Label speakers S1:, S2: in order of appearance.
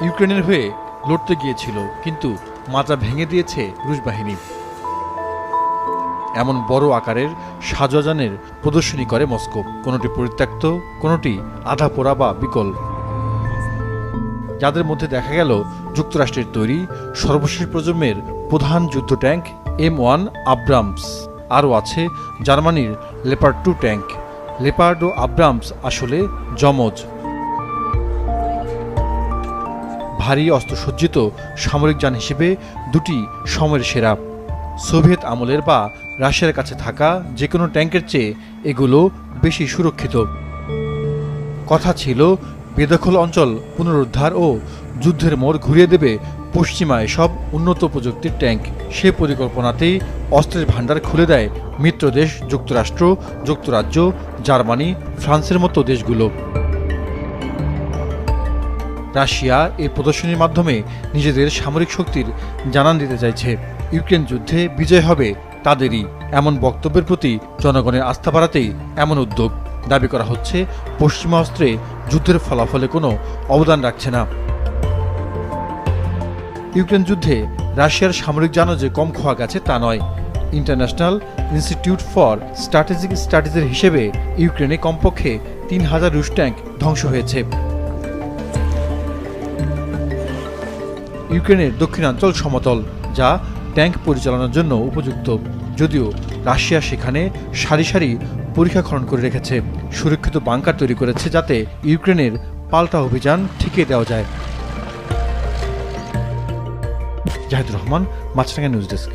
S1: ইউক্রেনের হয়ে লড়তে গিয়েছিল, কিন্তু মাজা ভেঙে দিয়েছে রুশ বাহিনী। এমন বড় আকারের সাজোয়াজানের প্রদর্শনী করে মস্কো, কোনোটি পরিত্যক্ত, কোনোটি আধা পোড়া বা বিকল, যাদের মধ্যে দেখা গেল যুক্তরাষ্ট্রের তৈরি সর্বশেষ প্রজন্মের প্রধান যুদ্ধ ট্যাঙ্ক M1 আব্রামস। আরও আছে জার্মানির লেপার্ড 2 ট্যাঙ্ক। লেপার্ড ও আব্রামস আসলে যমজ। ভারী অস্ত্রসজ্জিত সামরিক যান হিসেবে দুটি সময়ের সেরা। সোভিয়েত আমলের বা রাশিয়ার কাছে থাকা যে কোনো ট্যাঙ্কের চেয়ে এগুলো বেশি সুরক্ষিত। কথা ছিল বেদখল অঞ্চল পুনরুদ্ধার ও যুদ্ধের মোড় ঘুরিয়ে দেবে পশ্চিমা এসব উন্নত প্রযুক্তির ট্যাঙ্ক। সে পরিকল্পনাতেই অস্ত্রের ভাণ্ডার খুলে দেয় মিত্রদেশ যুক্তরাষ্ট্র, যুক্তরাজ্য, জার্মানি, ফ্রান্সের মতো দেশগুলো। রাশিয়া এই প্রদর্শনীর মাধ্যমে নিজেদের সামরিক শক্তির জানান দিতে চাইছে। ইউক্রেন যুদ্ধে বিজয় হবে তাদেরই, এমন বক্তব্যের প্রতি জনগণের আস্থা বাড়াতেই এমন উদ্যোগ। দাবি করা হচ্ছে পশ্চিমা অস্ত্রে যুদ্ধের ফলাফলে কোনো অবদান রাখছে না। ইউক্রেন যুদ্ধে রাশিয়ার সামরিক জানও যে কম খোয়া গেছে তা নয়। ইন্টারন্যাশনাল ইনস্টিটিউট ফর স্ট্র্যাটেজিক স্টাডিজের হিসেবে ইউক্রেনে কমপক্ষে 3000 রুশ ট্যাঙ্ক ধ্বংস হয়েছে। ইউক্রেনের দক্ষিণাঞ্চল সমতল, যা ট্যাঙ্ক পরিচালনার জন্য উপযুক্ত, যদিও রাশিয়া সেখানে সারি সারি পরীক্ষা খনন করে রেখেছে, সুরক্ষিত বাংকার তৈরি করেছে, যাতে ইউক্রেনের পাল্টা অভিযান ঠেকিয়ে দেওয়া যায়। জাহিদুর রহমান, মাছরাঙা নিউজ ডেস্ক।